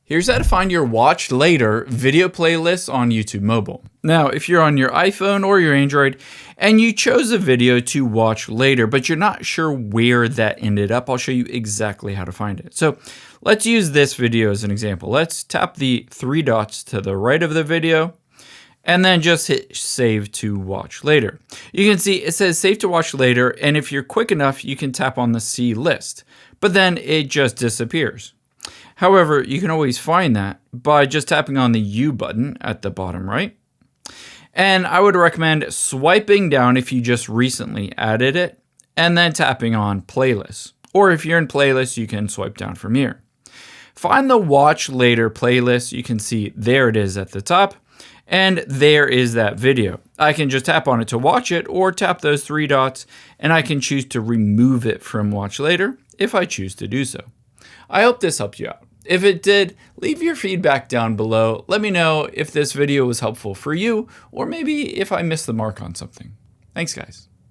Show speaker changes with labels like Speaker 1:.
Speaker 1: Here's how to find your watch later video playlists on YouTube Mobile. Now, if you're on your iPhone or your Android and you chose a video to watch later, but you're not sure where that ended up, I'll show you exactly how to find it. So let's use this video as an example. Let's tap the three dots to the right of the video and then just hit save to watch later. You can see it says save to watch later, and if you're quick enough, you can tap on the C list, but then it just disappears. However, you can always find that by just tapping on the U button at the bottom right. And I would recommend swiping down if you just recently added it, and then tapping on playlists. Or if you're in playlists, you can swipe down from here. Find the watch later playlist. You can see there it is at the top, and there is that video. I can just tap on it to watch it, or tap those three dots, and I can choose to remove it from watch later if I choose to do so. I hope this helped you out. If it did, leave your feedback down below. Let me know if this video was helpful for you, or maybe if I missed the mark on something. Thanks, guys.